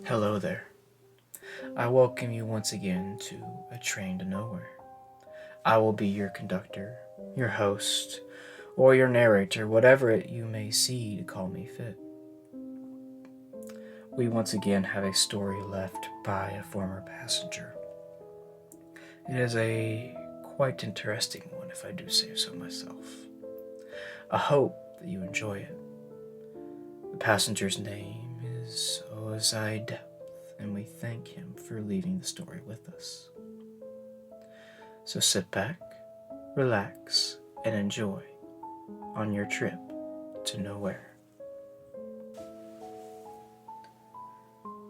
Hello there. I welcome you once again to A Train to Nowhere. I will be your conductor, your host, or your narrator, whatever you may see to call me fit. We once again have a story left by a former passenger. It is a quite interesting one, if I do say so myself. I hope that you enjoy it. The passenger's name is Ozai Depth, and we thank him for leaving the story with us. So sit back, relax, and enjoy on your trip to Nowhere.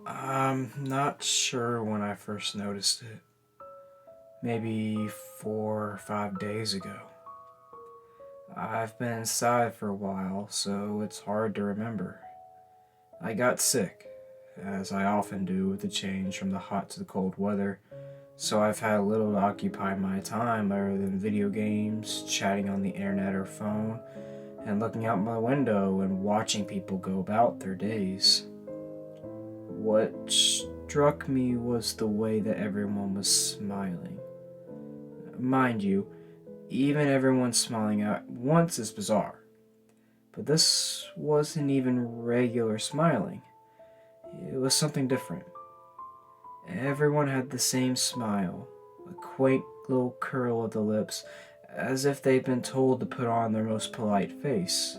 I'm not sure when I first noticed it. Maybe 4 or 5 days ago. I've been inside for a while, so it's hard to remember. I got sick, as I often do with the change from the hot to the cold weather, so I've had little to occupy my time other than video games, chatting on the internet or phone, and looking out my window and watching people go about their days. What struck me was the way that everyone was smiling. Mind you, even everyone smiling at once is bizarre, but this wasn't even regular smiling. It was something different. Everyone had the same smile, a quaint little curl of the lips, as if they'd been told to put on their most polite face.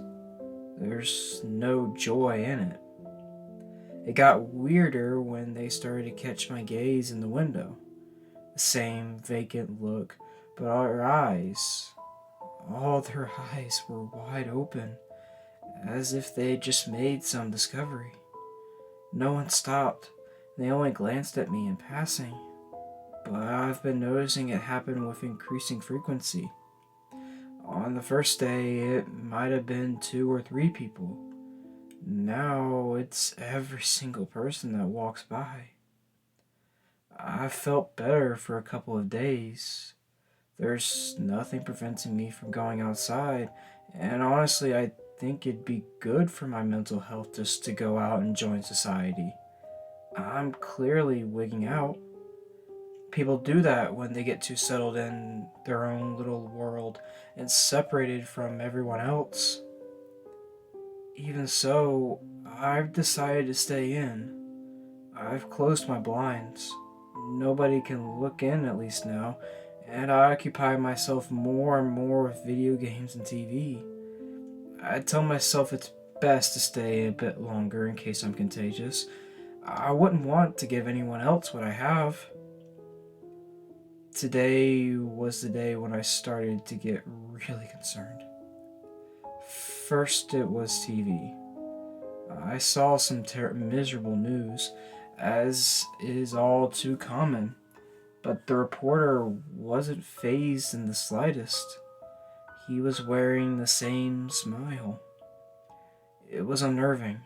There's no joy in it. It got weirder when they started to catch my gaze in the window. The same vacant look, but our eyes, all their eyes were wide open, as if they had just made some discovery. No one stopped. They only glanced at me in passing, but I've been noticing it happen with increasing frequency. On the first day, it might have been 2 or 3 people. Now it's every single person that walks by. I felt better for a couple of days. There's nothing preventing me from going outside, and honestly, I think it'd be good for my mental health just to go out and join society. I'm clearly wigging out. People do that when they get too settled in their own little world and separated from everyone else. Even so, I've decided to stay in. I've closed my blinds. Nobody can look in, at least now, and I occupy myself more and more with video games and TV. I tell myself it's best to stay a bit longer in case I'm contagious. I wouldn't want to give anyone else what I have. Today was the day when I started to get really concerned. First it was TV. I saw some miserable news, as is all too common, but the reporter wasn't fazed in the slightest. He was wearing the same smile. It was unnerving,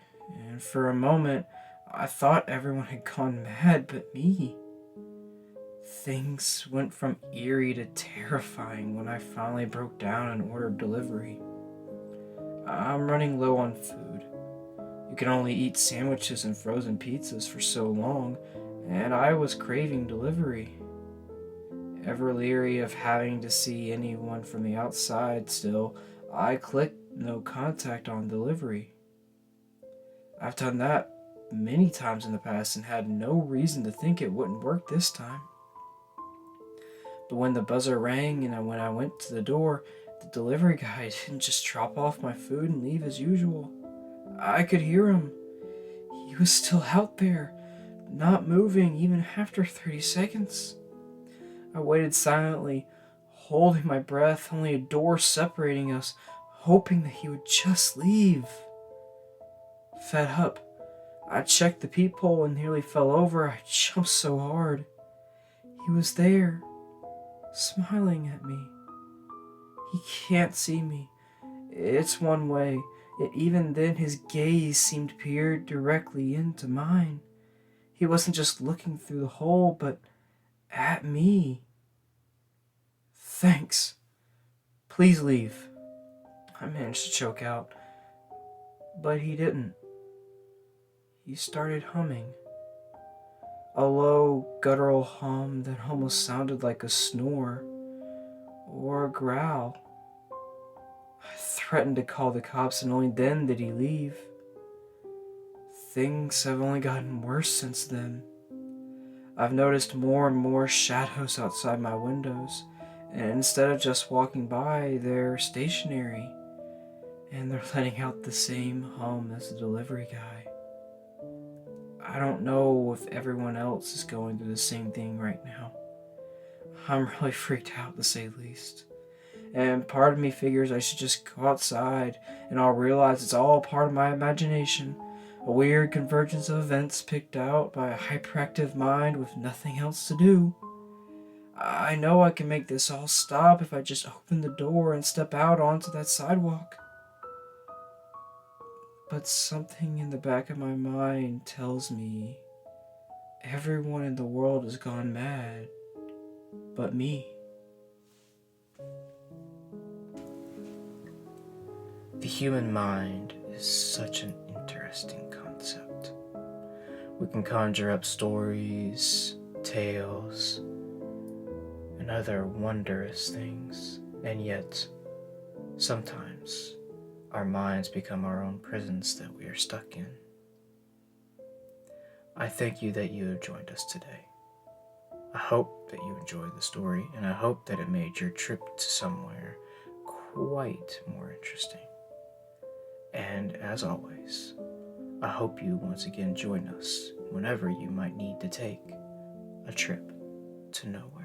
and for a moment I thought everyone had gone mad but me. Things went from eerie to terrifying when I finally broke down and ordered delivery. I'm running low on food. You can only eat sandwiches and frozen pizzas for so long, and I was craving delivery. Ever leery of having to see anyone from the outside still, I clicked no contact on delivery. I've done that many times in the past and had no reason to think it wouldn't work this time. But when the buzzer rang and when I went to the door, the delivery guy didn't just drop off my food and leave as usual. I could hear him. He was still out there, not moving even after 30 seconds. I waited silently, holding my breath, only a door separating us, hoping that he would just leave. Fed up, I checked the peephole and nearly fell over. I jumped so hard. He was there, smiling at me. He can't see me. It's one way, yet even then his gaze seemed peered directly into mine. He wasn't just looking through the hole, but at me. Thanks. Please leave. I managed to choke out, but he didn't. He started humming. a low, guttural hum that almost sounded like a snore or a growl. I threatened to call the cops, and only then did he leave. Things have only gotten worse since then. I've noticed more and more shadows outside my windows, and instead of just walking by, they're stationary, and they're letting out the same hum as the delivery guy. I don't know if everyone else is going through the same thing right now. I'm really freaked out, to say the least. And part of me figures I should just go outside and I'll realize it's all part of my imagination. A weird convergence of events picked out by a hyperactive mind with nothing else to do. I know I can make this all stop if I just open the door and step out onto that sidewalk. But something in the back of my mind tells me everyone in the world has gone mad, but me. The human mind is such an interesting concept. We can conjure up stories, tales, and other wondrous things, and yet, sometimes, our minds become our own prisons that we are stuck in. I thank you that you have joined us today. I hope that you enjoyed the story, and I hope that it made your trip to somewhere quite more interesting. And as always, I hope you once again join us whenever you might need to take a trip to nowhere.